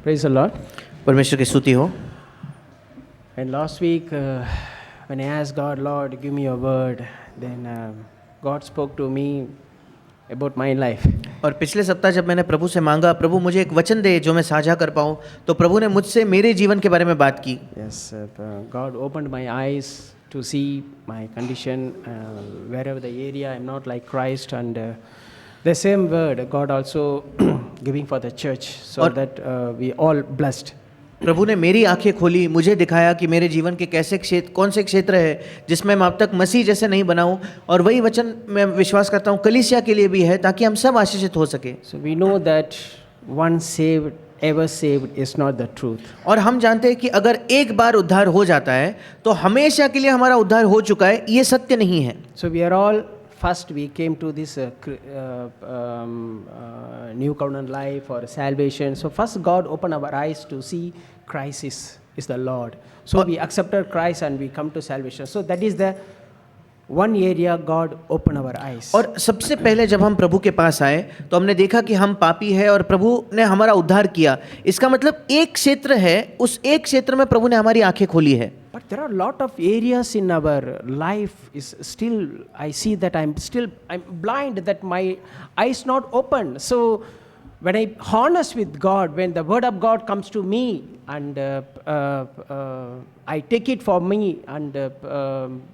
Praise the Lord. परमेश्वर की स्तुति हो। And last week, when I asked God, Lord, give me your word, then God spoke to me about my life. और पिछले सप्ताह जब मैंने प्रभु से मांगा, प्रभु मुझे एक वचन दे जो मैं साझा कर पाऊँ, तो प्रभु ने मुझसे मेरे जीवन के बारे में बात की। Yes, God opened my eyes to see my condition, wherever the area I'm not like Christ, and the same word God also giving for the church, so that we all blessed. प्रभु ने मेरी आंखें खोली, मुझे दिखाया कि मेरे जीवन के कैसे क्षेत्र, कौन से क्षेत्र है जिसमें मैं अब तक मसीह जैसे नहीं बनाऊं, और वही वचन मैं विश्वास करता हूं कलीसिया के लिए भी है, ताकि हम सब आशीषित हो सके। So we know that one saved, ever saved is not the truth. और हम जानते हैं कि अगर एक बार उद्धार हो जाता है तो हमेशा के लिए हमारा उद्धार हो चुका है, ये सत्य नहीं है। So we are all, first we came to this new covenant life or salvation. So first God opened our eyes to see Christ is the Lord. So we accepted Christ and we come to salvation. So that is the one area God opened our eyes. और सबसे पहले जब हम प्रभु के पास आए तो हमने देखा कि हम पापी हैं और प्रभु ने हमारा उद्धार किया। इसका मतलब एक क्षेत्र है, उस एक क्षेत्र में प्रभु ने हमारी आंखें खोली है। But there are a lot of areas in our life is still, I see that I'm blind, that my eyes not open. So when I honest with God, when the word of God comes to me and I take it for me, and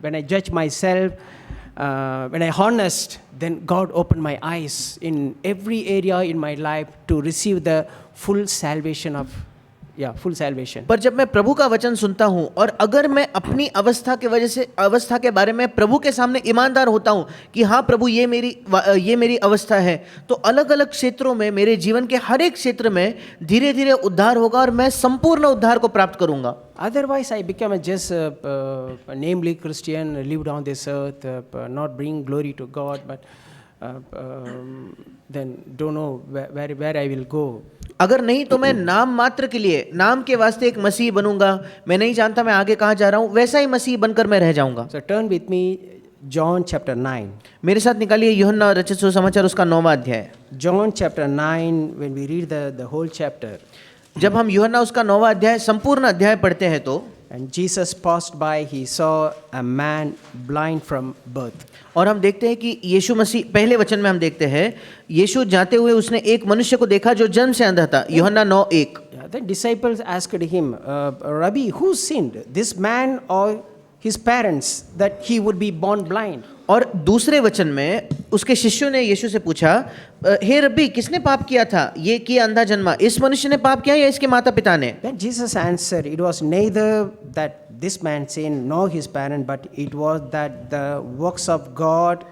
when I judge myself, when I honest, then God opened my eyes in every area in my life to receive the full salvation of full salvation. पर जब मैं प्रभु का वचन सुनता हूँ और अगर मैं अपनी अवस्था के वजह से, अवस्था के बारे में प्रभु के सामने ईमानदार होता हूँ कि हाँ प्रभु ये मेरी अवस्था है, तो अलग अलग क्षेत्रों में, मेरे जीवन के हर एक क्षेत्र में धीरे धीरे उद्धार होगा और मैं संपूर्ण उद्धार को प्राप्त करूंगा। Otherwise I become just namely Christian, lived on this earth, not bring glory to God, but then don't know where I will go. अगर नहीं तो मैं नाम मात्र के लिए, नाम के वास्ते एक मसीह बनूंगा, मैं नहीं जानता मैं आगे कहाँ जा रहा हूँ, वैसा ही मसीह बनकर मैं रह जाऊंगा। So turn with me John chapter 9. मेरे साथ निकालिए यूहन्ना रचित सुसमाचार उसका 9वां अध्याय। John chapter 9, when we read the whole chapter, जब हम यूहन्ना उसका 9वां अध्याय, संपूर्ण अध्याय पढ़ते हैं तो and Jesus passed by, he saw a man blind from birth. और हम देखते हैं कि यीशु मसीह, पहले वचन में हम देखते हैं यीशु जाते हुए उसने एक मनुष्य को देखा जो जन्म से अंधा था। यूहन्ना 9:1। The disciples asked him, Rabbi, who sinned, this man or his parents, that he would be born blind? और दूसरे वचन में उसके शिष्यों ने यीशु से पूछा, हे रब्बी, किसने पाप किया था, ये कि अंधा जन्मा, इस मनुष्य ने पाप किया या इसके माता पिता ने? Then Jesus answered, it was neither that this man sinned nor his parent, but it was that the works of God,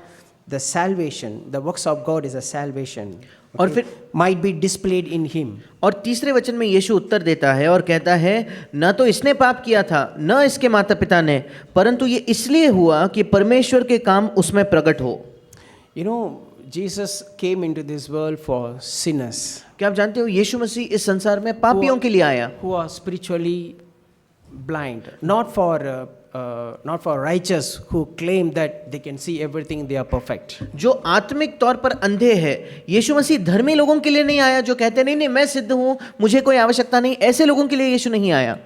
the salvation, the works of God is a salvation, और फिर might be displayed in him. और तीसरे वचन में यीशु उत्तर देता है और कहता है, न तो इसने पाप किया था न इसके माता पिता ने, परंतु ये इसलिए हुआ कि परमेश्वर के काम उसमें प्रकट हो। You know, Jesus came into this world for sinners. क्या आप जानते हो यीशु मसीह इस संसार में पापियों के लिए आया, who are spiritually blind, not for righteous who claim that they can see everything, they are perfect. जो आत्मिक तौर पर अंधे हैं। यीशु मसीह धर्मी लोगों के लिए नहीं आया जो कहते नहीं मैं सिद्ध हूँ, मुझे कोई आवश्यकता नहीं, ऐसे लोगों के लिए यीशु नहीं आया।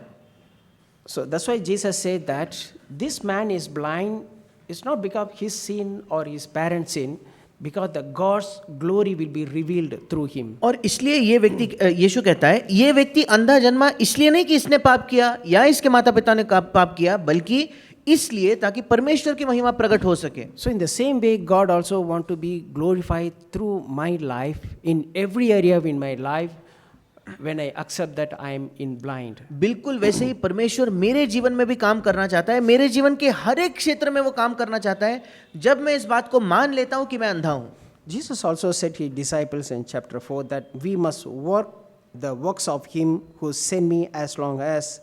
So that's why Jesus said that this man is blind, it's not because his sin or his parents' sin, because the God's glory will be revealed through him. और इसलिए ये व्यक्ति, यीशु कहता है, ये व्यक्ति अंधा जन्मा इसलिए नहीं कि इसने पाप किया या इसके माता पिता ने पाप किया, बल्कि इसलिए ताकि परमेश्वर की महिमा प्रकट हो सके। So in the same way, God also want to be glorified through my life, in every area in my life, when I accept that I am in blind. बिल्कुल वैसे ही परमेश्वर मेरे जीवन में भी काम करना चाहता है, मेरे जीवन के हर एक क्षेत्र में वो काम करना चाहता है जब मैं इस बात को मान लेता हूं कि मैं अंधा हूं। Jesus also said to his disciples in chapter 4 that we must work the works of him who sent me as long as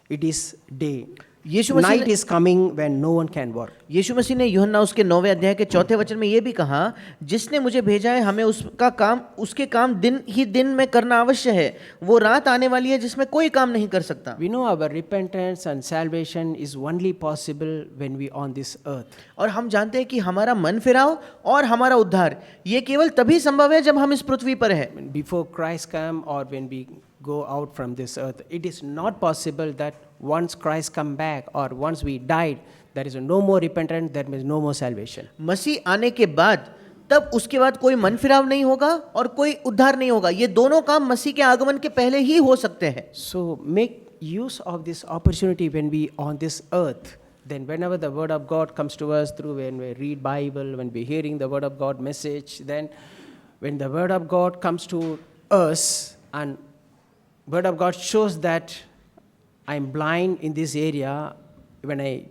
it is day. Night is coming when no one can work. यीशु मसीह ने यूहन्ना उसके 9वें अध्याय के 4थे वचन में ये भी कहा, जिसने मुझे भेजा है हमें उसके काम दिन ही दिन में करना अवश्य है, वो रात आने वाली है जिसमें कोई काम नहीं कर सकता। We know our repentance and salvation is only possible when we on this earth. और हम जानते हैं कि हमारा मन फिराव और हमारा उद्धार ये केवल तभी संभव है जब हम इस पृथ्वी पर हैं। Before Christ come or when we go out from this earth. It is not possible that once Christ come back or once we died, there is no more repentance, there is no more salvation. मसीह आने के बाद तब उसके बाद कोई मन फिराव नहीं होगा और कोई उद्धार नहीं होगा। ये दोनों काम मसीह के आगमन के पहले ही हो सकते हैं। So make use of this opportunity when we on this earth. Then whenever the word of God comes to us through when we read Bible, when we hearing the word of God message, then when the word of God comes to us and word of God shows that I'm blind in this area, when I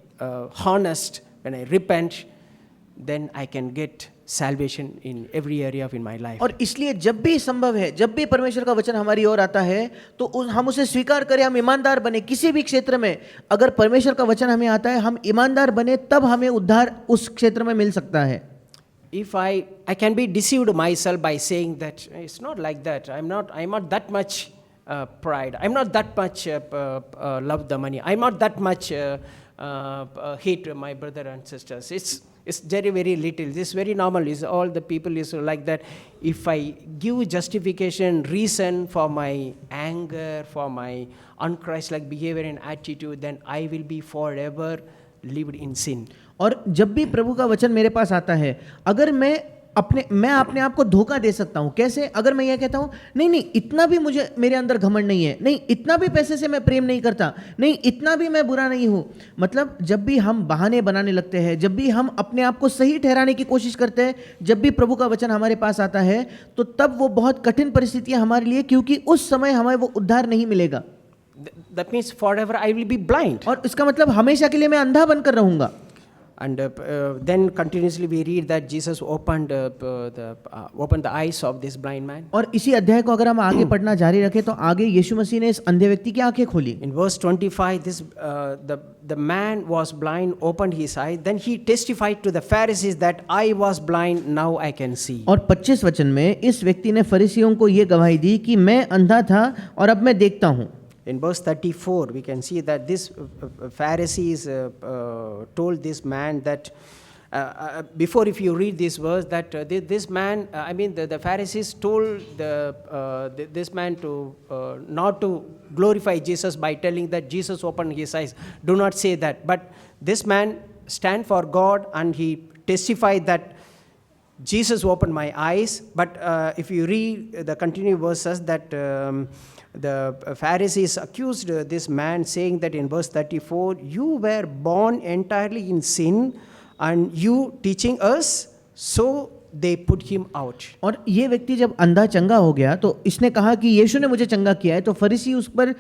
honest, when I repent, then I can get salvation in every area of in my life. और इसलिए जब भी संभव है, जब भी परमेश्वर का वचन हमारी ओर आता है तो हम उसे स्वीकार करें, हम ईमानदार बने। किसी भी क्षेत्र में अगर परमेश्वर का वचन हमें आता है, हम ईमानदार बने, तब हमें उद्धार उस क्षेत्र में मिल सकता है। If I can be deceived myself by saying that it's not like that. I'm not that much pride. I'm not that much love the money. I'm not that much hate my brother and sisters. It's very, very little. This is very normal. Is all the people is like that. If I give justification, reason for my anger, for my unchrist-like behavior and attitude, then I will be forever lived in sin. और जब भी प्रभु का वचन मेरे पास आता है, अगर मैं अपने आप को धोखा दे सकता हूं। कैसे? अगर मैं ये कहता हूं नहीं इतना भी मुझे मेरे अंदर घमंड नहीं है, नहीं इतना भी पैसे से मैं प्रेम नहीं करता, नहीं इतना भी मैं बुरा नहीं हूं। मतलब जब भी हम बहाने बनाने लगते हैं, जब भी हम अपने आप को सही ठहराने की कोशिश करते हैं, जब भी प्रभु का वचन हमारे पास आता है, तो तब वो बहुत कठिन परिस्थितियां हमारे लिए, क्योंकि उस समय हमें वो उद्धार नहीं मिलेगा। That means forever I will be blind. और इसका मतलब हमेशा के लिए मैं अंधा बनकर रहूंगा। And then continuously we read that Jesus opened the eyes of this blind man. और इसी अध्याय को अगर हम आगे पढ़ना जारी रखें तो आगे यीशु मसीह ने इस अंधे व्यक्ति की आंखें खोली। In verse 25, the man was blind, opened his eyes. Then he testified to the Pharisees that I was blind, now I can see. और 25 वचन में इस व्यक्ति ने फरीसियों को ये गवाही दी कि मैं अंधा था और अब मैं देखता हूँ। In verse 34, we can see that this Pharisees told this man that before, if you read this verse, that this man, the Pharisees told this man to not to glorify Jesus by telling that Jesus opened his eyes. Do not say that. But this man stand for God and he testified that Jesus opened my eyes. But if you read the continuing verses, that the Pharisees accused this man, saying that in verse 34, you were born entirely in sin and you teaching us, so they put him out. और ये व्यक्ति जब अंधा चंगा हो गया तो इसने कहा कि यीशु ने मुझे चंगा किया है, तो फरीसी उस पर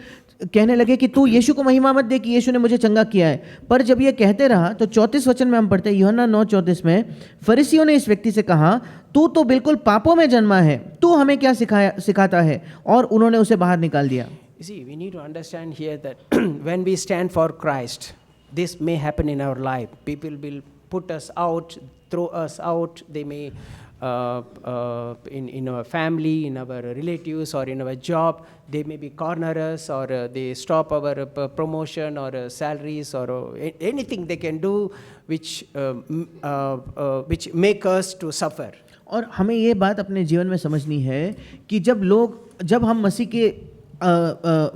कहने लगे कि तू यीशु को महिमा मत दे कि यीशु ने मुझे चंगा किया है। पर जब ये कहते रहा तो 34 वचन में हम पढ़ते हैं, यूहन्ना 9:34 में, फरीसियों ने इस व्यक्ति से कहा, तू तो बिल्कुल पापों में जन्मा है, तू हमें क्या सिखाता है? और उन्होंने उसे बाहर निकाल दिया। You see, we need to understand here that when we stand for Christ, this may happen in our life. People will put us out, throw us out. They may in our family, in our relatives, or in our job, they may be corner us, or they stop our promotion or salaries, or anything they can do which make us to suffer. और हमें ये बात अपने जीवन में समझनी है कि जब हम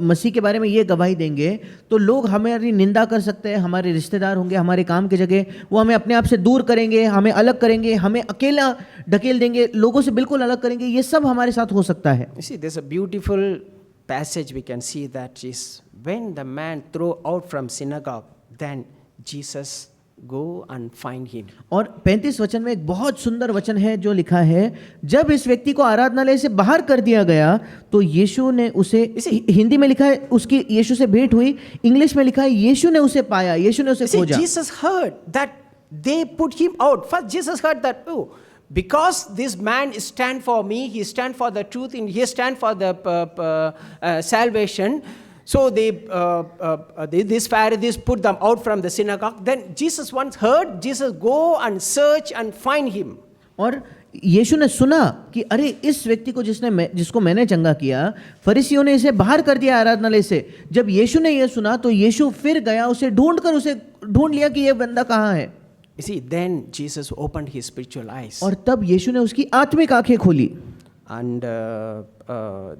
मसीह के बारे में ये गवाही देंगे तो लोग हमारी निंदा कर सकते हैं, हमारे रिश्तेदार होंगे, हमारे काम की जगह वो हमें अपने आप से दूर करेंगे, हमें अलग करेंगे, हमें अकेला ढकेल देंगे, लोगों से बिल्कुल अलग करेंगे। ये सब हमारे साथ हो सकता है। You see, there's a beautiful passage we can see that is when the man throw out from synagogue, then Jesus go and find him. और 35 वचन में एक बहुत सुंदर वचन है जो लिखा है, जब इस व्यक्ति को आराधनालय से बाहर कर दिया गया तो यीशु ने उसे, हिंदी में लिखा है उसकी यीशु से भेंट हुई, इंग्लिश में लिखा है यीशु ने उसे पाया, यीशु ने उसे खोजा। Jesus heard that they put him out. First Jesus heard that, oh, because this man stand for me, he stand for the truth, and he stand for the salvation. So these Pharisees put them out from the synagogue. Then Jesus once heard Jesus go and search and find him. और यीशु ने सुना कि अरे इस व्यक्ति को जिसको मैंने चंगा किया, फरीसियों ने इसे बाहर कर दिया आराधनालय से। जब यीशु ने यह सुना तो यीशु फिर गया, उसे ढूंढ लिया कि यह बंदा कहाँ है। You see, then Jesus opened his spiritual eyes. और तब यीशु ने उसकी आत्मिक आंखें खोली। And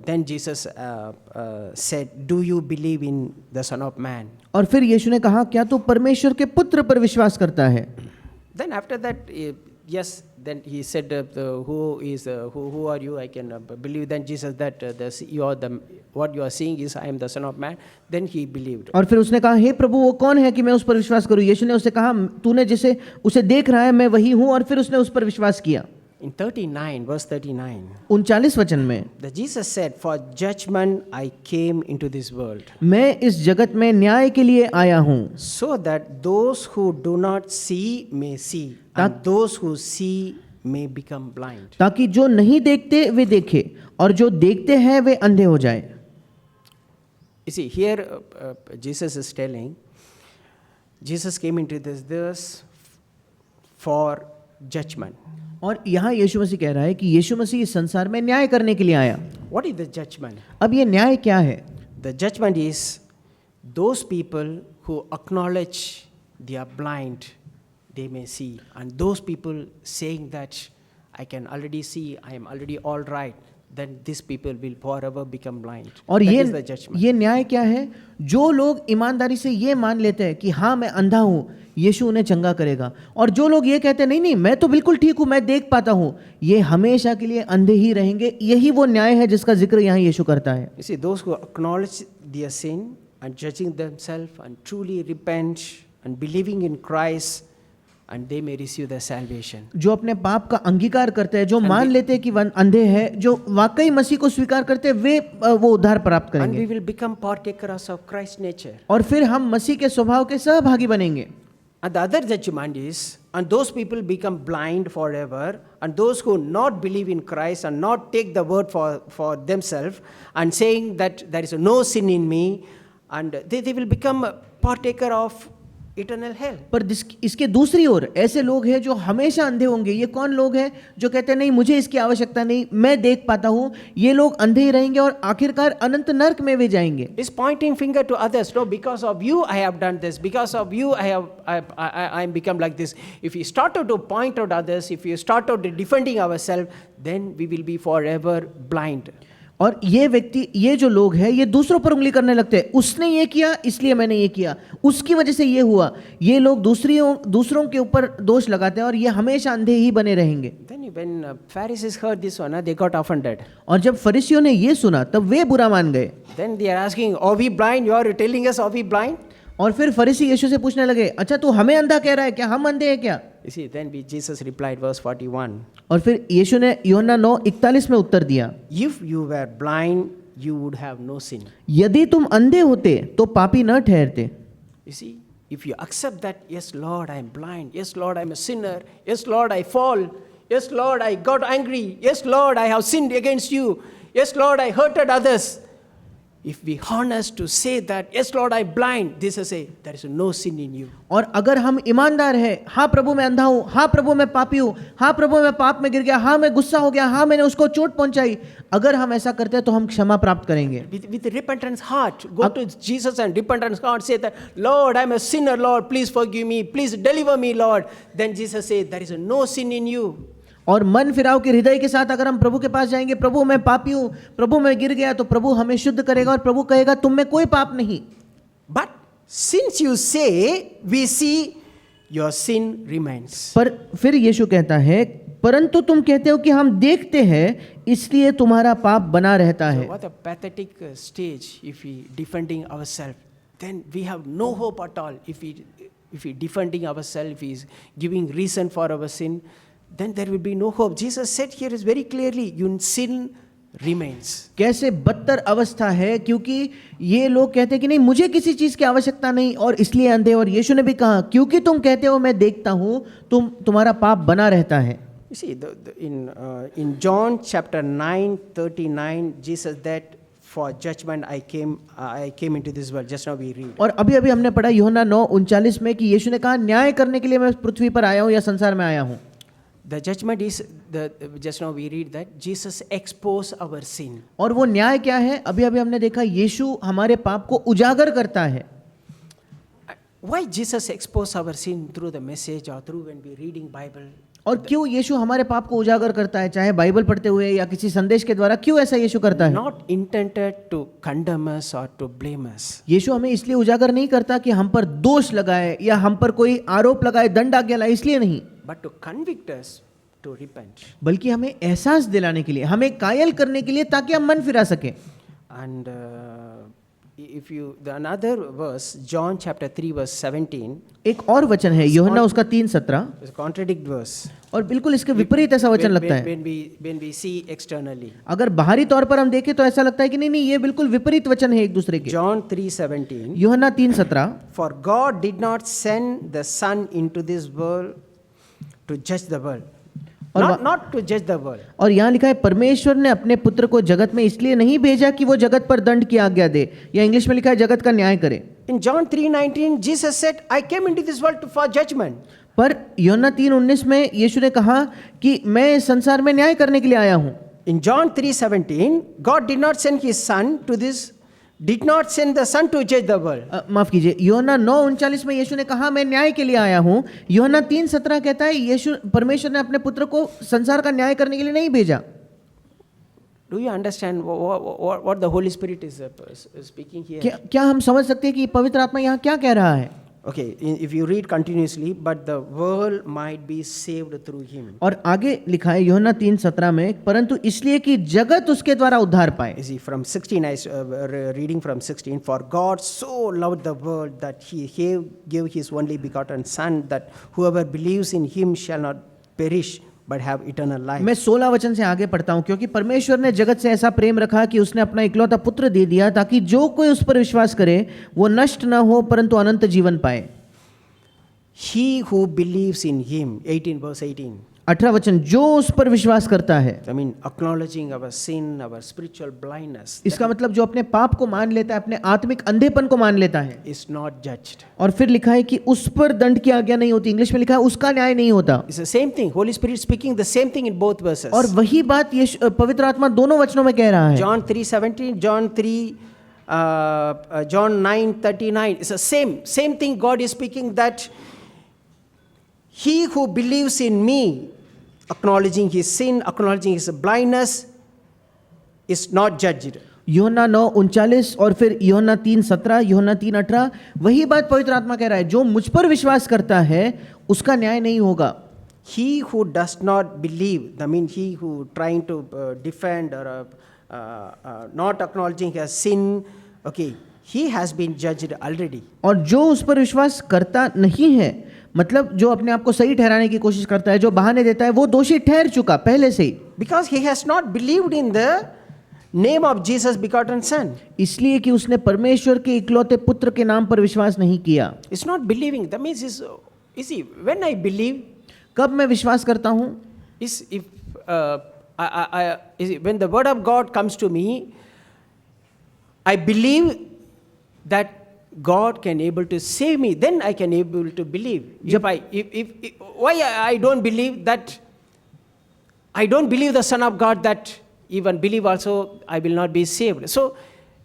then Jesus said, "Do you believe in the Son of Man?" और फिर यीशु ने कहा, क्या तू परमेश्वर के पुत्र पर विश्वास करता है? Then after that, yes. Then he said, "Who are you? I can believe." Then Jesus that what you are seeing is I am the Son of Man. Then he believed. और फिर उसने कहा, हे प्रभु, वो कौन है कि मैं उस पर विश्वास करूं? यीशु ने उससे कहा, तूने जिसे उसे देख रहा है मैं वही हूं, और फिर उसने उस पर विश्वास किया। In 39, verse 39, 39 वचन में the Jesus said, "For judgment I came into this world, मैं इस जगत में न्याय के लिए आया हूं, so that those who do not see may see, and those who see may become blind." ताकि जो नहीं देखते वे देखे, और जो देखते हैं वे अंधे हो जाए। You see, here Jesus is telling, Jesus came into this earth for judgment. और यहाँ यीशु मसीह कह रहा है कि यीशु मसीह इस संसार में न्याय करने के लिए आया। What is the judgment? अब ये न्याय क्या है? The judgment is those people who acknowledge they are blind, they may see. And those people saying that I can already see, I am already all right, then these people will forever become blind. और That is the judgment. ये न्याय क्या है? जो लोग ईमानदारी से ये मान लेते हैं कि हाँ मैं अंधा हूँ, यीशु उन्हें चंगा करेगा, और जो लोग ये कहते हैं नहीं नहीं मैं तो बिल्कुल ठीक हूँ, मैं देख पाता हूँ, ये हमेशा के लिए अंधे ही रहेंगे। यही वो न्याय है जिसका जिक्र यहाँ यीशु करता है। You see, those who acknowledge their sin and judging themselves and truly repent and believing in Christ, and they may receive the salvation. जो अपने पाप का अंगीकार करते हैं, जो मान लेते हैं कि वह अंधे हैं, जो वाकई मसीह को स्वीकार करते हैं, वे वो उद्धार प्राप्त And we करेंगे, will become partakers of Christ's nature. और फिर हम मसीह के स्वभाव के सहभागी बनेंगे। And the other judgment is, and those people become blind forever, and those who not believe in Christ and not take the word for themselves and saying that there is no sin in me, and they will become a partaker of eternal hell. पर इसके दूसरी ओर ऐसे लोग हैं जो हमेशा अंधे होंगे। ये कौन लोग हैं जो कहते हैं नहीं मुझे इसकी आवश्यकता नहीं, मैं देख पाता हूँ? ये लोग अंधे ही रहेंगे और आखिरकार अनंत नरक में वे जाएंगे। Is pointing finger to others. No, because of you I have done this. Because of you I am become like this. If we started to point out others, if we started to defending ourselves, then we will be forever blind. और ये व्यक्ति, ये जो लोग हैं, ये दूसरों पर उंगली करने लगते हैं। उसने ये किया इसलिए मैंने ये किया, उसकी वजह से ये हुआ। ये लोग दूसरों के ऊपर दोष लगाते हैं और ये हमेशा अंधे ही बने रहेंगे। Then when Pharisees heard this one, they got offended. और जब फरीसियों ने ये सुना तब वे बुरा मान गए। Then they are asking, "Are we blind? You are telling us, are we blind?" और फिर फरीसी यीशु से पूछने लगे, अच्छा तू हमें अंधा कह रहा है क्या? हम अंधे हैं क्या? You see, then Jesus replied, verse 41. और फिर यीशु ने यूहन्ना 9:41 में उत्तर दिया, If you were blind, you would have no sin. यदि तुम अंधे होते तो पापी न ठहरते। You see, if you accept that, yes, Lord, I am blind. Yes, Lord, I am a sinner. Yes, Lord, I fall. Yes, Lord, I got angry. Yes, Lord, I have sinned against you. Yes, Lord, I hurted others. If we honest to say that, yes, Lord, I am blind, this is say there is no sin in you. और अगर हम ईमानदार हैं, हाँ प्रभु मैं अंधा हूँ, हाँ प्रभु मैं पापी हूँ, हाँ प्रभु मैं पाप में गिर गया, हाँ मैं गुस्सा हो गया, हाँ मैंने उसको चोट पहुंचाई, अगर हम ऐसा करते हैं तो हम क्षमा प्राप्त करेंगे। With repentance heart, go to Jesus and repentance heart, say that, Lord, I am a sinner, Lord, please forgive me, please deliver me, Lord. Then Jesus says, there is no sin in you. और मन फिराव के हृदय के साथ अगर हम प्रभु के पास जाएंगे, प्रभु मैं पापी हूँ, प्रभु मैं गिर गया, तो प्रभु हमें शुद्ध करेगा और प्रभु कहेगा तुम में कोई पाप नहीं। But since you say, we see, your sin remains. पर फिर यीशु कहता है, परंतु तुम कहते हो कि हम देखते हैं इसलिए तुम्हारा पाप बना रहता So है। what a pathetic stage if we defending ourselves. Then we have no hope at all. If we defending ourselves, if he is giving reason for our sin, then there will be no hope. Jesus said here is very clearly, your sin remains. कैसे बदतर अवस्था है, क्योंकि ये लोग कहते हैं कि नहीं मुझे किसी चीज की आवश्यकता नहीं और इसलिए अंधे। और यीशु ने भी कहा क्योंकि तुम कहते हो मैं देखता हूँ, तुम्हारा पाप बना रहता है। You see, in John chapter 9:39, Jesus that for judgment I came into this world. Just now we read. और अभी अभी हमने पढ़ा यूहन्ना 9:39 में कि यीशु ने कहा न्याय करने के लिए मैं पृथ्वी पर आया हूँ या संसार में आया हूँ। The judgment is just now we read that Jesus exposed our sin. और वो न्याय क्या है? अभी अभी हमने देखा यीशु हमारे पाप को उजागर करता है। Why Jesus exposed our sin through the message or through when we reading Bible? और क्यों यीशु हमारे पाप को उजागर करता है, चाहे बाइबल पढ़ते हुए या किसी संदेश के द्वारा, क्यों ऐसा यीशु करता है? Not intended to condemn us or to blame us. यीशु हमें इसलिए उजागर नहीं करता कि हम पर दोष लगाए या हम पर कोई आरोप लगाए, दंड आज्ञा लाए, इसलिए नहीं, But to convict us to repent. बल्कि हमें एहसास दिलाने के लिए, हमें कायल करने के लिए, ताकि हम मन फिरा सकें। And if you, the another verse, John chapter 3 verse 17, एक और वचन है यूहन्ना उसका 3:17, is a contradict verse. और बिल्कुल इसके विपरीत ऐसा वचन लगता है। When we see externally. अगर बाहरी तौर पर हम देखें तो ऐसा लगता है कि नहीं नहीं, ये बिल्कुल विपरीत वचन है एक दूसरे के। John 3:17. यूहन्ना 3:17, For God did not send the Son into this world to judge the world. Not to judge the world. और यहाँ लिखा है परमेश्वर ने अपने पुत्र को जगत में इसलिए नहीं भेजा कि वो जगत पर दंड की आज्ञा दे, या इंग्लिश में लिखा है जगत का न्याय करे। In John 3:19, Jesus said, I came into this world for judgment. पर यूहन्ना 3:19 में यीशु ने कहा कि मैं इस संसार में न्याय करने के लिए आया हूँ। In John 3:17, God did not send his son did not send the son to judge the world. माफ कीजिए, यूहन्ना 9:39 में यीशु ने कहा मैं न्याय के लिए आया हूँ। यूहन्ना 3:17 कहता है यीशु परमेश्वर ने अपने पुत्र को संसार का न्याय करने के लिए नहीं भेजा। Do you understand what the Holy Spirit is speaking here? क्या हम समझ सकते हैं कि पवित्र आत्मा यहाँ क्या कह रहा है? Okay, if you read continuously, but the world might be saved through him. और आगे लिखा है यूहन्ना 3:17 में, परंतु इसलिए कि जगत उसके द्वारा उद्धार पाए। You see, from 16, I reading from 16. For God so loved the world that he gave his only begotten Son, that whoever believes in him shall not perish but have eternal life. मैं 16 वचन से आगे पढ़ता हूँ, क्योंकि परमेश्वर ने जगत से ऐसा प्रेम रखा कि उसने अपना इकलौता पुत्र दे दिया, ताकि जो कोई उस पर विश्वास करे वो नष्ट न हो परंतु अनंत जीवन पाए। He who believes in him, 18 verse 18. 18 वचन, जो उस पर विश्वास करता है। I mean, acknowledging our sin, our spiritual blindness. इसका मतलब जो अपने पाप को मान लेता है, अपने आत्मिक अंधेपन को मान लेता है, Is not judged. और फिर लिखा है कि उस पर दंड की आज्ञा नहीं होती। इंग्लिश में लिखा है उसका न्याय नहीं होता। It's the same thing. Holy Spirit speaking the same thing in both verses. और वही बात ये पवित्र आत्मा दोनों वचनों में कह रहा है। John 3:17, John 9:39. It's the same thing. God is speaking that he who believes in me, acknowledging his sin, acknowledging his blindness, is not judged. यूहन्ना 9:39 और फिर यूहन्ना 3:17, यूहन्ना 3:18, वही बात पवित्र आत्मा कह रहा है, जो मुझ पर विश्वास करता है उसका न्याय नहीं होगा। He who does not believe, I mean he who trying to defend or not acknowledging his sin, okay, he has been judged already. और जो उस पर विश्वास करता नहीं है, मतलब जो अपने आप को सही ठहराने की कोशिश करता है, जो बहाने देता है, वो दोषी ठहर चुका पहले से ही। Because he has not believed in the name of Jesus begotten Son. इसलिए कि उसने परमेश्वर के इकलौते पुत्र के नाम पर विश्वास नहीं किया। It's not believing. That means you see, when I believe, कब मैं विश्वास करता हूँ? is if when the word of God comes to me, I believe that God can able to save me. Then I can able to believe. If why I don't believe that, I don't believe the Son of God, that even believe also I will not be saved. So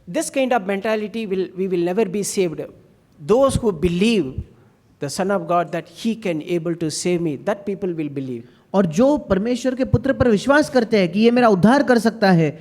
this kind of mentality we will never be saved. Those who believe the Son of God that He can able to save me, that people will believe. और जो परमेश्वर के पुत्र पर विश्वास करते हैं कि ये मेरा उद्धार कर सकता है,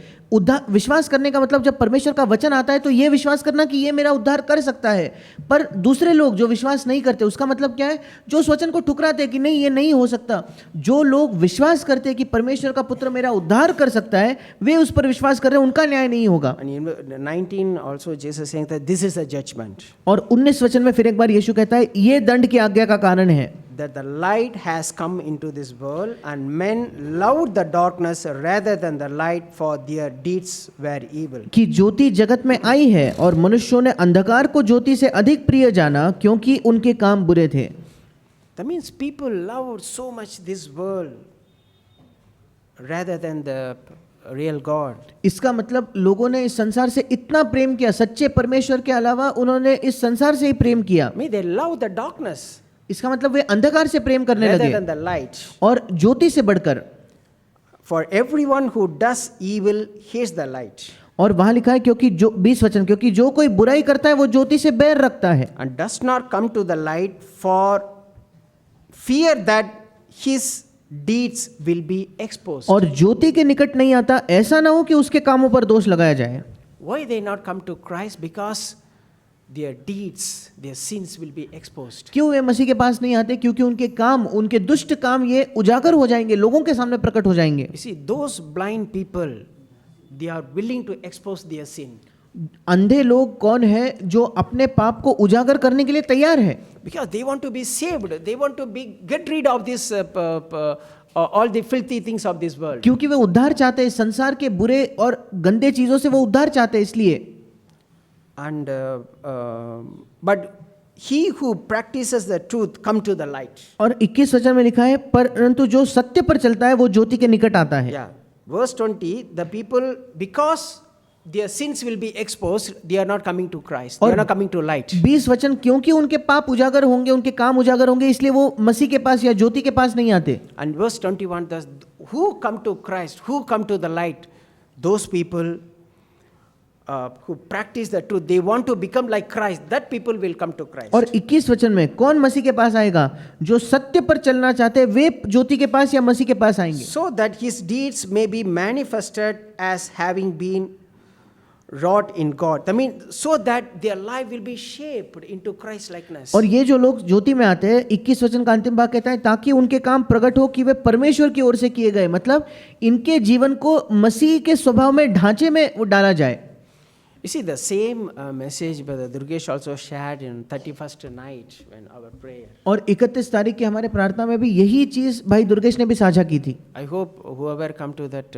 विश्वास करने का मतलब जब परमेश्वर का वचन आता है तो ये विश्वास करना कि ये मेरा उद्धार कर सकता है। पर दूसरे लोग जो विश्वास नहीं करते, उसका मतलब क्या है? जो उस वचन को ठुकराते हैं कि नहीं ये नहीं हो सकता। जो लोग विश्वास करते हैं कि परमेश्वर का पुत्र मेरा उद्धार कर सकता है, वे उस पर विश्वास कर रहे हैं, उनका न्याय नहीं होगा। And in 19 also Jesus saying that this is a judgment. और 19 वचन में फिर एक बार यीशु कहता है ये दंड की आज्ञा का कारण है। That the light has come into this world and men loved the darkness rather than the light, for their deeds were evil. कि ज्योति जगत में आई है और मनुष्यों ने अंधकार को ज्योति से अधिक प्रिय जाना, क्योंकि उनके काम बुरे थे। That means people loved so much this world rather than the real God. इसका मतलब लोगों ने इस संसार से इतना प्रेम किया, सच्चे परमेश्वर के अलावा उन्होंने इस संसार से ही प्रेम किया। I mean, they love the darkness इसका मतलब वे अंधकार से प्रेम करने rather लगे than the light. और ज्योति से बढ़कर। For everyone who does evil hates the light और वहां लिखा है क्योंकि जो 20 वचन, क्योंकि जो कोई बुराई करता है वो ज्योति से बैर रखता है and does not come to the light for fear that his deeds will be exposed. और ज्योति के निकट नहीं आता, ऐसा ना हो कि उसके कामों पर दोष लगाया जाए। Why they not come to Christ? Because their deeds, their sins will be exposed. क्यों वे मसीह के पास नहीं आते? क्योंकि उनके काम, उनके दुष्ट काम ये उजागर हो जाएंगे, लोगों के सामने प्रकट हो जाएंगे। You see, those blind people, they are willing to expose their sin. अंधे लोग कौन है जो अपने पाप को उजागर करने के लिए तैयार है? Because they want to be saved. They want to get rid of this all the filthy things of this world. क्योंकि वे उद्धार चाहते हैं, संसार के बुरे और गंदे चीजों से वो उद्धार चाहते हैं, इसलिए। And but he who practices the truth come to the light. और 21 वचन में लिखा है, परंतु जो सत्य पर चलता है वो ज्योति के निकट आता है। Yeah. Verse 20, the people, because their sins will be exposed, they are not coming to Christ. They are not coming to light. 20 वचन, क्योंकि उनके पाप उजागर होंगे, उनके काम उजागर होंगे, इसलिए वो मसीह के पास या ज्योति के पास नहीं आते। And verse 21, who come to Christ, who come to the light, those people who practice the truth, they want to become like Christ, that people will come to Christ. और 21 वचन में कौन मसीह के पास आएगा? जो सत्य पर चलना चाहते हैं वे ज्योति के पास या मसीह के पास आएंगे। So that his deeds may be manifested as having been wrought in God. I mean, so that their life will be shaped into Christ likeness. और ये जो लोग ज्योति में आते हैं, 21 वचन का अंतिम भाग कहता है, ताकि उनके काम प्रकट हो कि वे परमेश्वर की ओर से किए गए, मतलब इनके जीवन को मसीह के स्वभाव में, ढांचे में वो डाला जाए। You see, the same message Brother Durgesh also shared in 31st night when our prayer. और 31 तारीख के हमारे प्रार्थना में भी यही चीज भाई दुर्गेश ने भी साझा की थी। I hope whoever come to that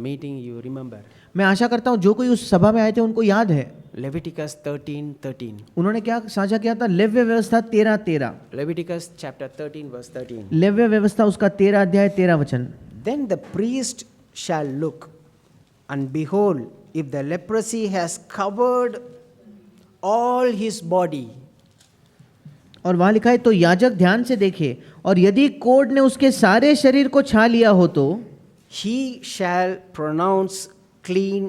meeting you remember. मैं आशा करता हूँ जो कोई उस सभा में आए थे उनको याद है। Leviticus 13:13. उन्होंने क्या साझा किया था? लेव्य व्यवस्था 13:13। Leviticus chapter 13 verse 13. लेव्य व्यवस्था उसका 13 अध्याय 13 वचन। Then the priest shall look, and behold, if the leprosy has covered all his body. और वहां लिखा है, तो याजक ध्यान से देखे, और यदि कोढ़ ने उसके सारे शरीर को छा लिया हो तो He shall pronounce clean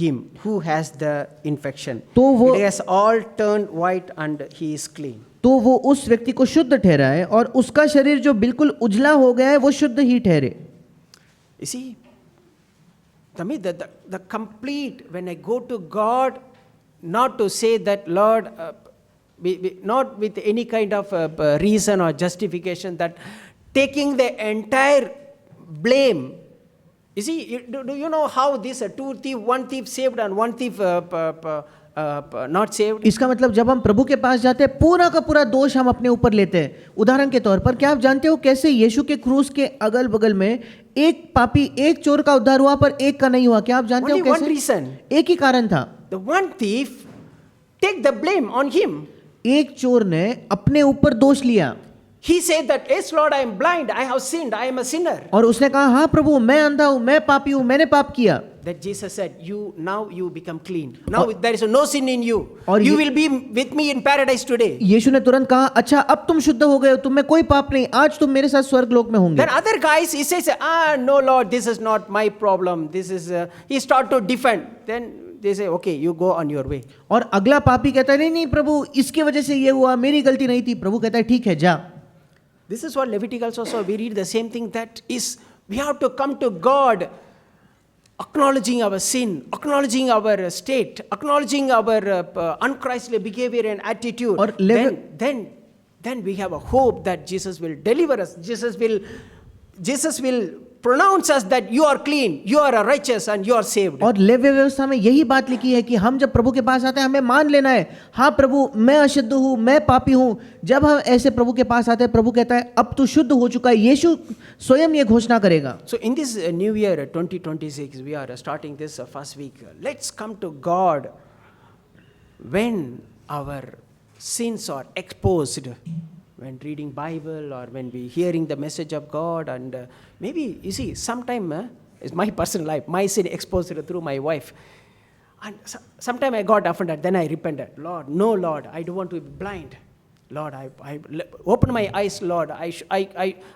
him who has the infection. तो वो- It has all turned white and he is clean. तो वो उस व्यक्ति को शुद्ध ठहराए, और उसका शरीर जो बिल्कुल उजला हो गया है वो शुद्ध ही ठहरे। You see, to me, the complete, when I go to God, not to say that, Lord, not with any kind of reason or justification, that taking the entire blame. You see, do you know how this two thief, one thief saved and one thief not saved? इसका मतलब जब हम प्रभु के पास जाते हैं, पूरा का पूरा दोष हम अपने ऊपर लेते हैं। उदाहरण के तौर पर, क्या आप जानते हो कैसे यीशु के क्रूस के अगल बगल में एक पापी, एक चोर का उद्धार हुआ पर एक का नहीं हुआ? क्या आप जानते हो Only one कैसे? reason. एक ही कारण था। The one thief take the blame on him. एक चोर ने अपने ऊपर दोष लिया, He said that, yes, Lord, I am blind, I have sinned, I am a sinner. और उसने कहा, हाँ प्रभु, मैं अंधा हूं, मैं पापी हूं, मैंने पाप किया। That Jesus said, now you become clean. Now there is no sin in you. और You ये- will be with me in paradise today. यीशु ने तुरंत कहा, अच्छा अब तुम शुद्ध हो गए हो, तुम में कोई पाप नहीं, आज तुम मेरे साथ स्वर्ग लोक में होंगे। Then other guys, he says, no, Lord, this is not my problem. This is, he start to defend. Then they say, okay, you go on your way. और अगला पापी कहता है, नहीं नहीं प्रभु, इसकी वजह से ये हुआ, मेरी गलती नहीं थी। प्रभु कहता है, ठीक है, जा। This is what Leviticus also, we read the same thing, that is, we have to come to God, acknowledging our sin, acknowledging our state, acknowledging our unchristly behavior and attitude. और Then we have a hope that Jesus will deliver us. Jesus will pronounce us that you are clean, you are righteous, and you are saved. और लेव्य व्यवस्था में यही बात लिखी है कि हम जब प्रभु के पास आते हैं, हमें मान लेना है, हाँ प्रभु, मैं अशुद्ध हूँ, मैं पापी हूँ। जब हम ऐसे प्रभु के पास आते हैं, प्रभु कहता है, अब तू शुद्ध हो चुका है। यीशु स्वयं ये घोषणा करेगा। So in this new year 2026, we are starting this first week. Let's come to God when our sins are exposed, when reading Bible or when we hearing the message of God. And maybe, you see, sometime it's my personal life, my sin exposed through my wife. And sometime I got offended, then I repented. Lord, no, Lord, I don't want to be blind. Lord, I open my eyes, Lord.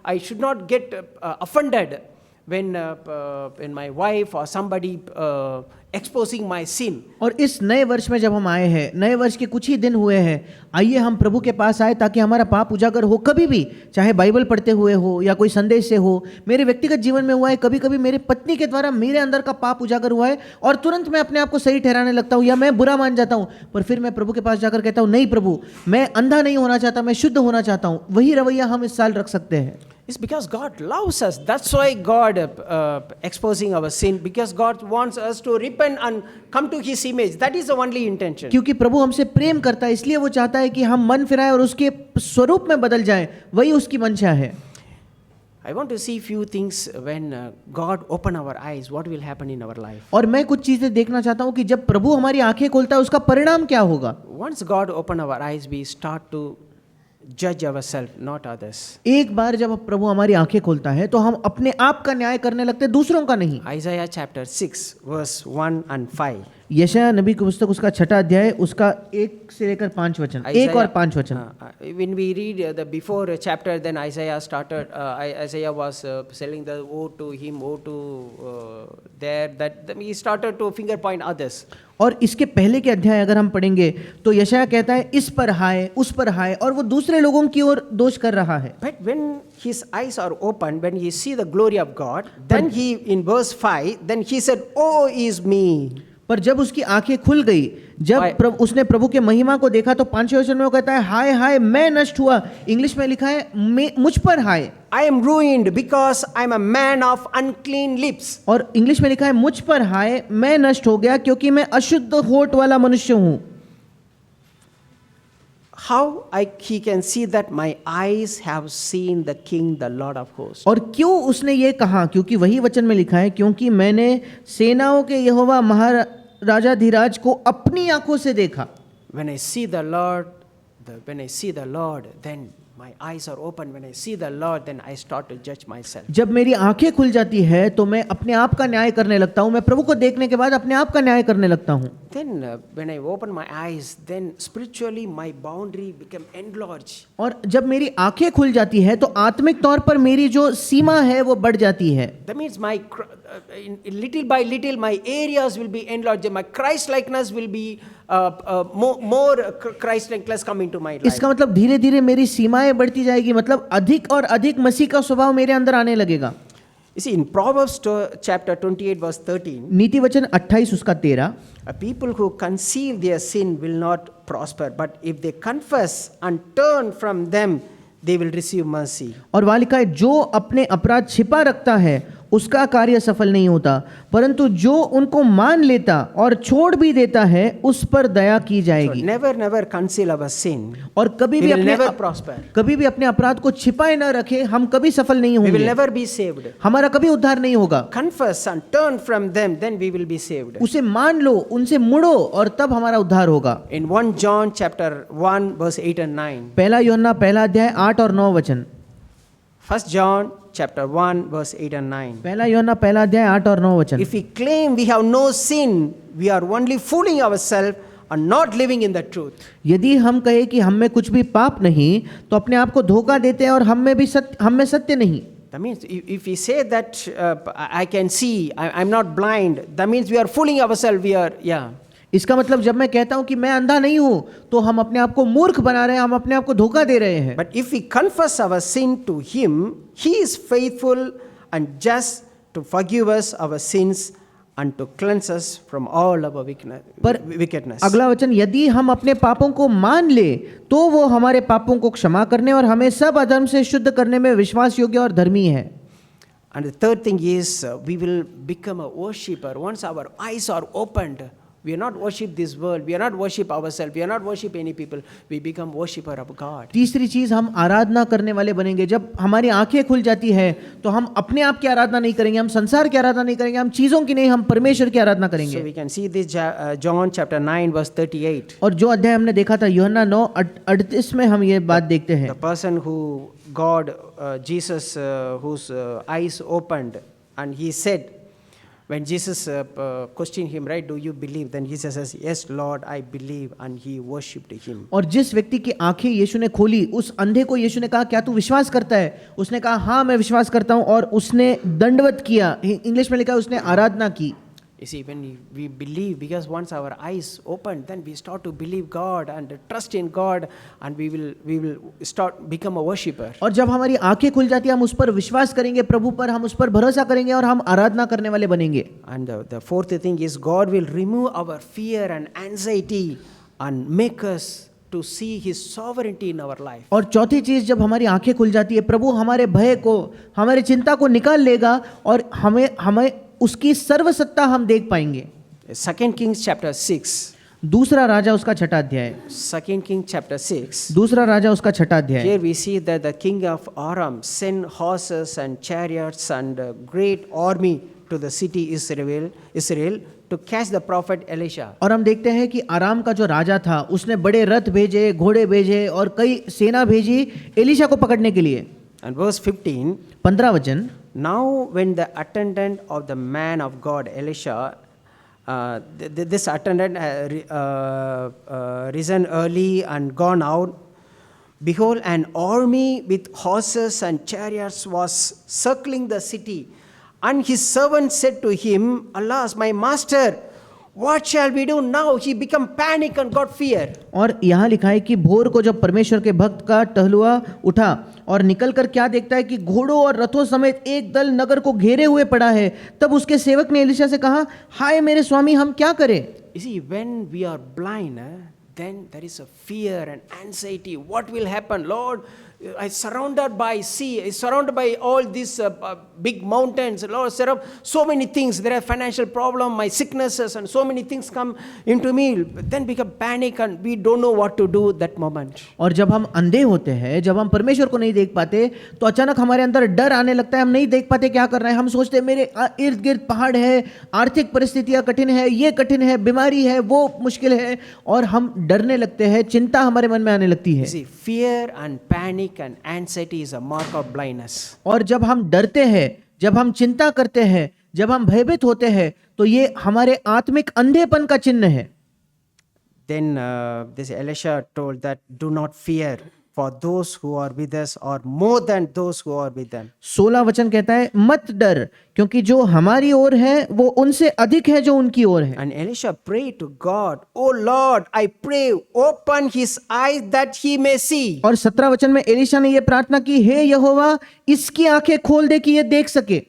I should not get offended when my wife or somebody exposing my sin. और इस नए वर्ष में जब हम आए हैं, नए वर्ष के कुछ ही दिन हुए हैं, आइए हम प्रभु के पास आए ताकि हमारा पाप उजागर हो कभी भी, चाहे बाइबल पढ़ते हुए हो या कोई संदेश से हो। मेरे व्यक्तिगत जीवन में हुआ है, कभी कभी मेरे पत्नी के द्वारा मेरे अंदर का पाप उजागर हुआ है और तुरंत मैं अपने आप को सही ठहराने लगता हूँ या मैं बुरा मान जाता हूँ, पर फिर मैं प्रभु के पास जाकर कहता हूँ, नहीं प्रभु, मैं अंधा नहीं होना चाहता, मैं शुद्ध होना चाहता हूँ। वही रवैया हम इस साल रख सकते हैं। It's because God loves us. That's why God exposing our sin, because God wants us to repent and come to His image. That is the only intention. क्योंकि प्रभु हमसे प्रेम करता है, इसलिए वो चाहता है कि हम मन फिराएं और उसके स्वरूप में बदल जाएं। वही उसकी मंशा है। I want to see few things when God open our eyes, what will happen in our life. और मैं कुछ चीजें देखना चाहता हूँ कि जब प्रभु हमारी आंखें खोलता है उसका परिणाम क्या होगा। Once God open our eyes, we start to judge ourselves, not others. एक बार जब प्रभु हमारी आंखें खोलता है तो हम अपने आप का न्याय करने लगते हैं, दूसरों का नहीं। Isaiah chapter 6 verse 1 and 5. यशायाह नबी की पुस्तक उसका 6 अध्याय उसका 1 से लेकर 5 वचन, 1 और 5 वचन। When we read the before chapter, then Isaiah started. Isaiah was selling the woe to him, woe to there. That he started to finger point others. और इसके पहले के अध्याय अगर हम पढ़ेंगे तो यशायाह कहता है इस पर हाय, उस पर हाय, और वो दूसरे लोगों की ओर दोष कर रहा है। But when his eyes are opened, when he see the glory of God, then he in verse 5, then he said, "Oh is me." पर जब उसकी आंखें खुल गई, जब उसने प्रभु के महिमा को देखा तो 5वें वचन में वो कहता है हाय हाय मैं नष्ट हुआ। इंग्लिश में लिखा है मुझ पर हाय। I am ruined because I am a man of unclean lips. और इंग्लिश में लिखा है मुझ पर हाय मैं नष्ट हो गया क्योंकि मैं अशुद्ध होठ वाला मनुष्य हूँ। How he can see that my eyes have seen the King, the Lord of hosts. और क्यों उसने ये कहा, क्योंकि वही वचन में लिखा है क्योंकि मैंने सेनाओं के यहोवा महाराजाधिराज को अपनी आंखों से देखा। When I see the Lord, then my eyes are open. When I see the Lord, then I start to judge myself. जब मेरी आंखें खुल जाती है तो मैं अपने आप का न्याय करने लगता हूँ। मैं प्रभु को देखने के बाद अपने आप का न्याय करने लगता हूँ। Then when I open my eyes, then spiritually my boundary become enlarged. और जब मेरी आंखें खुल जाती है तो आत्मिक तौर पर मेरी जो सीमा है वो बढ़ जाती है। That means my little by little my areas will be enlarged. My Christ likeness will be more Christ likeness coming to my life. इसका मतलब धीरे धीरे मेरी सीमाएं बढ़ती जाएगी, मतलब अधिक और अधिक मसीह का स्वभाव मेरे अंदर आने लगेगा। You see, in Proverbs chapter 28 verse 13, नीति वचन 28 उसका 13, people who conceal their sin will not prosper, but if they confess and turn from them, they will receive mercy. और वहाँ लिखा है जो अपने अपराध छिपा रखता है उसका कार्य सफल नहीं होता, परंतु जो उनको मान लेता और छोड़ भी देता है उस पर दया की जाएगी। So never conceal our sin. और कभी भी अपने अपराध को छिपाए न रखे, हम कभी सफल नहीं We will होंगे, never be saved. हमारा कभी उद्धार नहीं होगा। Confess and turn from them, then we will be saved. उसे मान लो, उनसे मुड़ो और तब हमारा उद्धार होगा। In 1 John chapter 1 verse 8 and 9. पहला यूहन्ना पहला अध्याय 8 और 9 वचन। 1 John chapter 1 verse 8 and 9. पहला यूहन्ना पहला अध्याय 8 और 9 वचन। If we claim we have no sin, we are only fooling ourselves and not living in the truth. यदि हम कहे कि हम में कुछ भी पाप नहीं तो अपने आप को धोखा देते हैं और हम में सत्य नहीं। That means if we say that I can see, I'm not blind, that means we are fooling ourselves. इसका मतलब जब मैं कहता हूं कि मैं अंधा नहीं हूं तो हम अपने आप को मूर्ख बना रहे हैं, हम अपने आप को धोखा दे रहे हैं। But if we confess our sin to Him, He is faithful and just to forgive us our sins and to cleanse us from all our wickedness. अगला वचन, यदि हम अपने पापों को मान ले तो वो हमारे पापों को क्षमा करने और हमें सब अधर्म से शुद्ध करने में विश्वास योग्य और धर्मी है। And the third thing is we will become a worshipper once our eyes are opened. We are not worship this world. We are not worship ourselves. We are not worship any people. We become worshipper of God. तीसरी चीज, हम आराधना करने वाले बनेंगे। जब हमारी आंखें खुल जाती है तो हम अपने आप की आराधना नहीं करेंगे, हम संसार की आराधना नहीं करेंगे, हम चीजों की नहीं, हम परमेश्वर की आराधना करेंगे। So we can see this John chapter 9 verse 38. और जो अध्याय हमने देखा था यूहन्ना 9:38 में हम ये बात देखते हैं। The person who God Jesus whose eyes opened and he said, when Jesus questioned him, right, do you believe? Then Jesus says, yes, Lord, I believe, and he worshipped him. और जिस व्यक्ति की आंखें यीशु ने खोली, उस अंधे को यीशु ने कहा, क्या तू विश्वास करता है? उसने कहा, हाँ मैं विश्वास करता हूँ, और उसने दंडवत किया। इंग्लिश में लिखा है उसने आराधना की। You see, when we believe, because once our eyes open, then we start to believe God and trust in God, and we will start become a worshipper. और जब हमारी आंखें खुल जाती है, हम उस पर विश्वास करेंगे, प्रभु पर हम उस पर भरोसा करेंगे, और हम आराधना करने वाले बनेंगे। And the fourth thing is God will remove our fear and anxiety and make us to see His sovereignty in our life. और चौथी चीज, जब हमारी आंखें खुल जाती है, प्रभु हमारे भय को, हमारी चिंता को निकाल लेगा, और हमें उसकी सर्वसत्ता हम देख पाएंगे। 2 Kings chapter 6. दूसरा राजा उसका छठा अध्याय। 2 Kings chapter 6. दूसरा राजा उसका छठा अध्याय। Here we see that the king of Aram sent horses and chariots and a great army to the city Israel to catch the prophet Elisha. और हम देखते हैं कि आराम का जो राजा था, उसने बड़े रथ भेजे, घोड़े भेजे, और कई सेना भेजी एलिशा को पकड़ने के लिए। And verse 15. 15 वचन। Now when the attendant of the man of God Elisha, this attendant risen early and gone out, behold, an army with horses and chariots was circling the city. And his servant said to him, Alas, my master, what shall we do now? He became panic and got fear. और यहाँ लिखा है कि भोर को जब परमेश्वर के भक्त का टहलुआ उठा और निकल कर क्या देखता है कि घोड़ों और रथों समेत एक दल नगर को घेरे हुए पड़ा है। तब उसके सेवक ने एलिशा से कहा, हाय मेरे स्वामी, हम क्या करें? You see, when we are blind, then there is a fear and anxiety. What will happen? Lord, I surrounded by sea, I surrounded by all these big mountains. Lord, so many things. There are financial problem, my sicknesses, and so many things come into me. Then become panic and we don't know what to do that moment. और जब हम अंधे होते हैं, जब हम परमेश्वर को नहीं देख पाते, तो अचानक हमारे अंदर डर आने लगता है। हम नहीं देख पाते क्या कर रहे हैं। हम सोचते हैं मेरे इर्द गिर्द पहाड़ है, आर्थिक परिस्थितियां कठिन है, ये कठिन है, बीमारी है, वो मुश्किल है, और हम डरने लगते हैं। चिंता हमारे मन में आने लगती है। See, fear and panic and anxiety is a mark of blindness. और जब हम डरते हैं, जब हम चिंता करते हैं, जब हम भयभीत होते हैं, तो ये हमारे आत्मिक अंधेपन का चिन्ह है। Then this Elisha told that do not fear, for those who are with us are more than those who are with them. 16 वचन कहता है, मत डर, क्योंकि जो हमारी ओर है वो उनसे अधिक है जो उनकी ओर है। And Elisha prayed to God, Oh Lord, I pray, open his eyes that he may see. और 17 वचन में एलिशा ने ये प्रार्थना की, हे यहोवा, इसकी आंखें खोल दे कि ये देख सके।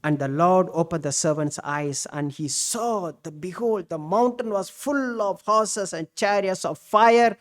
And the Lord opened the servant's eyes, and he saw, behold, the mountain was full of horses and chariots of fire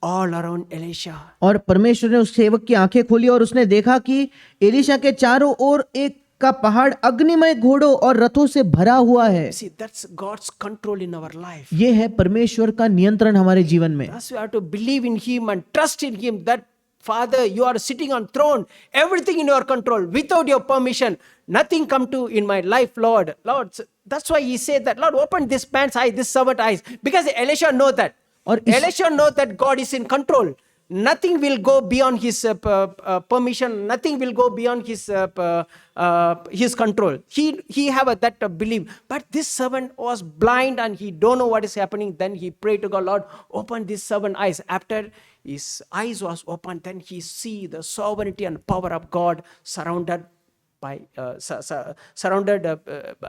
all around Elisha. और परमेश्वर ने उस सेवक की आंखें खोली और उसने देखा कि एलिशा के चारों ओर एक का पहाड़ अग्निमय घोड़ों और रथों से भरा हुआ है। See, that's God's control in our life. ये है परमेश्वर का नियंत्रण हमारे जीवन में। Thus we have to believe in Him and trust in Him that Father, you are sitting on throne, everything in your control. Without your permission, nothing come to in my life, Lord. Lord, that's why he said that, Lord, open this man's eyes, this servant eyes, because Elisha know that. Elisha know that God is in control. Nothing will go beyond his permission. Nothing will go beyond his control. He have that belief. But this servant was blind and he don't know what is happening. Then he prayed to God, Lord, open this servant eyes. After his eyes was opened, then he see the sovereignty and power of God surrounded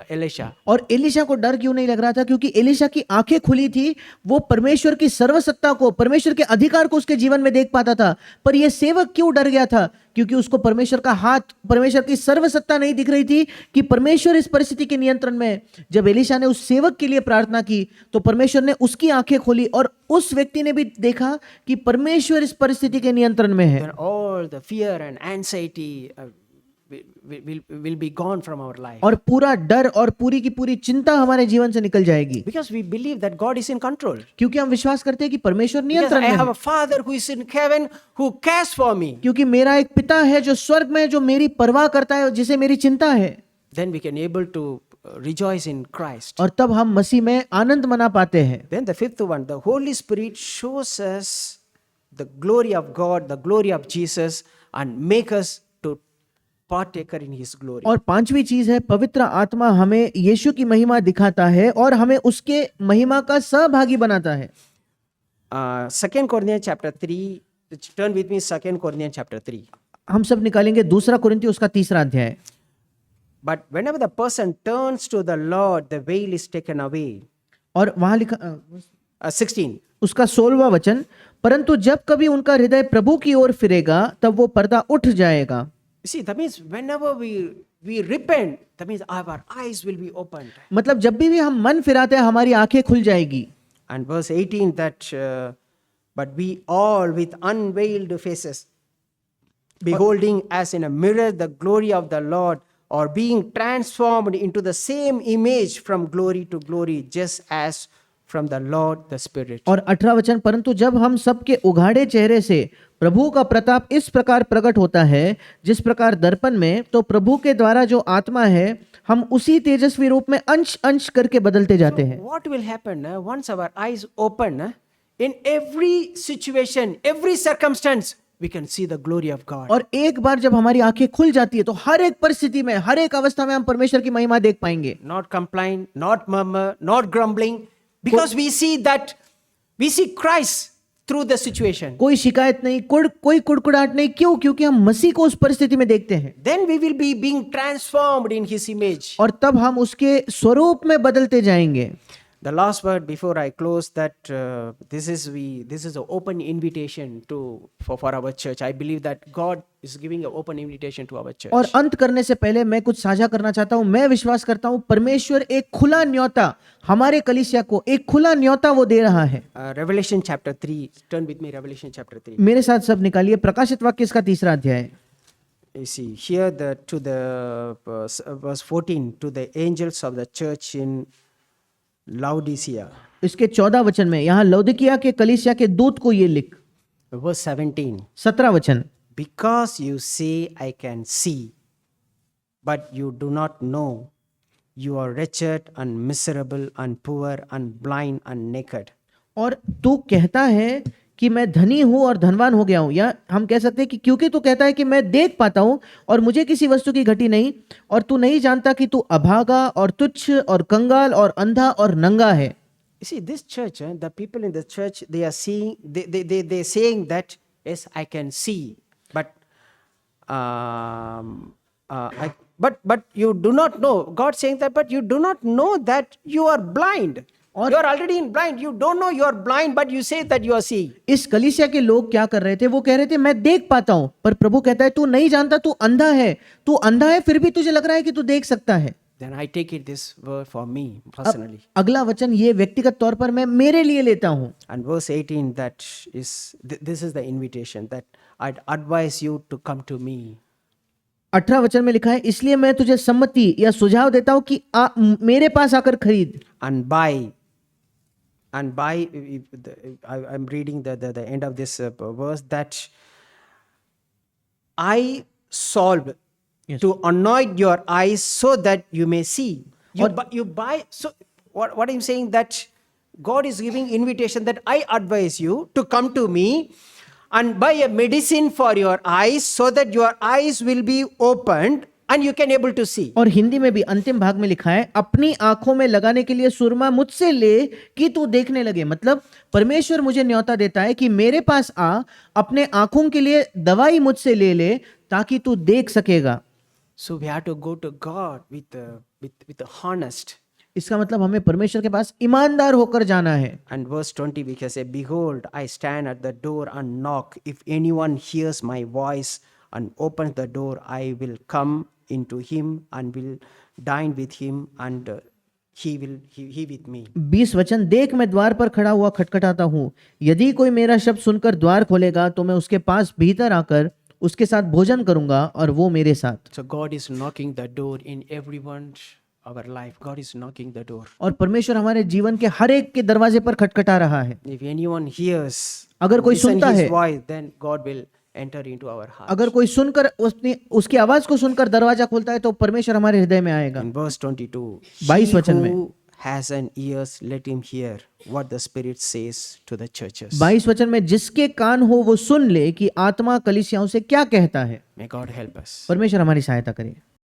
Elisha. और Elisha को डर क्यों नहीं लग रहा था? क्योंकि Elisha की आंखें खुली थी, वो परमेश्वर की सर्वसत्ता को, परमेश्वर के अधिकार को उसके जीवन में देख पाता था। पर यह सेवक क्यों डर गया था? क्योंकि उसको परमेश्वर का हाथ, परमेश्वर की सर्वसत्ता नहीं दिख रही थी कि परमेश्वर इस परिस्थिति के नियंत्रण में है। जब एलिशा ने उस सेवक के लिए प्रार्थना की तो परमेश्वर ने उसकी आंखें खोली और उस व्यक्ति ने भी देखा कि परमेश्वर इस परिस्थिति के नियंत्रण में है। All the fear and anxiety will be gone from our life. और पूरा डर और पूरी की पूरी चिंता हमारे जीवन से निकल जाएगी। Because we believe that God is in control. क्योंकि हम विश्वास करते हैं कि परमेश्वर नियंत्रण में है। I have a Father who is in heaven who cares for me. क्योंकि मेरा एक पिता है जो स्वर्ग में, जो मेरी परवाह करता है, जिसे मेरी चिंता है। Then we can able to rejoice in Christ. और तब हम मसीह में आनंद मना पाते हैं। Then the fifth one, the Holy Spirit shows us the glory of God, the glory of Jesus, and make us partaker in his glory. और पांचवी चीज है, पवित्र आत्मा हमें यीशु की महिमा दिखाता है और हमें उसके महिमा का सहभागी बनाता है। 2 Corinthians chapter 3, turn with me 2 Corinthians chapter 3. हम सब निकालेंगे 2 कुरिन्ती उसका 3 अध्याय। But whenever the person turns to the Lord, the veil is taken away. और वहां लिखा 16. उसका 16वां वचन, परंतु जब कभी उनका हृदय प्रभु की ओर फिरेगा तब वो पर्दा उठ जाएगा। You see, that means whenever we repent, that means our eyes will be opened. मतलब जब भी हम मन फिराते हैं हमारी आंखें खुल जाएगी। And verse 18 that, but we all with unveiled faces, beholding as in a mirror the glory of the Lord, or being transformed into the same image from glory to glory, just as from the Lord the Spirit. और 18 वचन, परंतु जब हम सबके उघाड़े चेहरे से प्रभु का प्रताप इस प्रकार प्रकट होता है जिस प्रकार दर्पण में, तो प्रभु के द्वारा जो आत्मा है हम उसी तेजस्वी रूप में अंश अंश करके बदलते जाते हैं। What will happen once our eyes open? In every situation, every circumstance, we can see the glory of God. और एक बार जब हमारी आंखें खुल जाती है तो हर एक परिस्थिति में, हर एक अवस्था में हम परमेश्वर की महिमा देख पाएंगे। Not complain, not murmur, not grumbling, because we see Christ through the situation. कोई शिकायत नहीं, कोई कुड़कुड़ाहट नहीं। क्यों? क्योंकि हम मसीह को उस परिस्थिति में देखते हैं। Then we will be being transformed in His image. और तब हम उसके स्वरूप में बदलते जाएंगे। The last word before I close, that this is an open invitation for our church. I believe that God is giving an open invitation to our church. और अंत करने से पहले मैं कुछ साझा करना चाहता हूं। मैं विश्वास करता हूं परमेश्वर एक खुला न्योता हमारे कलीसिया को, एक खुला न्योता वो दे रहा है। Revelation chapter 3. Turn with me, Revelation chapter 3. मेरे साथ सब निकालिए प्रकाशित वाक्य इसका 3 अध्याय। You see here to the verse 14, to the angels of the church in Laodicea. इसके 14 वचन में, यहाँ लौदीकिया के कलीसिया के दूत को ये लिख। Verse 17. 17 वचन, Because you say I can see, but you do not know, you are wretched and miserable and poor and blind and naked. और तू कहता है कि मैं धनी हूं और धनवान हो गया हूं, या हम कह सकते हैं कि क्योंकि तू कहता है कि मैं देख पाता हूं और मुझे किसी वस्तु की घटी नहीं, और तू नहीं जानता कि तू अभागा और तुच्छ और कंगाल और अंधा और नंगा है। You see, this church, the people in the church, they are seeing, they saying that yes, I can see, but but you do not know. God saying that, but you do not know that you are blind. You are already in blind. You don't know you are blind, but you say that you are seeing. इस कलीसिया के लोग क्या कर रहे थे? वो कह रहे थे मैं देख पाता हूं, पर प्रभु कहता है तू नहीं जानता, तू अंधा है। तू अंधा है फिर भी तुझे लग रहा है कि तू देख सकता है। Then I take it this word for me personally. अगला वचन ये व्यक्तिगत तौर पर मैं मेरे लिए लेता हूं। And verse 18, that is this is the invitation that I'd advise you to come to me. 18 वचन में लिखा है, इसलिए मैं तुझे सम्मति या सुझाव देता हूं कि मेरे पास आकर खरीद। And by I'm reading the end of this verse, that I solved to anoint your eyes so that you may see. You buy. So what I'm saying, that God is giving invitation that I advise you to come to me and buy a medicine for your eyes so that your eyes will be opened and you can able to see. और हिंदी में भी अंतिम भाग में लिखा है, अपनी आंखों में लगाने के लिए सुरमा मुझसे ले कि तू देखने लगे। मतलब परमेश्वर मुझे न्योता देता है कि मेरे पास आ, अपने आंखों के लिए दवाई मुझसे ले ले ताकि तू देख सकेगा। So we have to go to God with honest. इसका मतलब हमें परमेश्वर के पास ईमानदार होकर जाना है। And verse 20 we can say, behold, I stand at the door and knock. If anyone hears my voice and opens the door, I will come into him and will dine with him and he with me. 20 वचन, देख मैं द्वार पर खड़ा हुआ खटखटाता हूँ, यदि कोई मेरा शब्द सुनकर द्वार खोलेगा तो मैं उसके पास भीतर आकर उसके साथ भोजन करूंगा और वो मेरे साथ। So God is knocking the door in everyone's our life. God is knocking the door. और परमेश्वर हमारे जीवन के हर एक के दरवाजे पर खटखटा रहा है। If anyone hears, अगर कोई listen सुनता his है, voice, then God will enter into our heart. अगर कोई सुनकर उसकी आवाज को सुनकर दरवाजा खोलता है तो परमेश्वर हमारे हृदय में आएगा। In verse 22, 22 he वचन में, who has an ears, let him hear what the Spirit says to the churches. 22 वचन में जिसके कान हो वो सुन ले कि आत्मा कलीसियाओं से क्या कहता है। May God help us. परमेश्वर हमारी सहायता करे।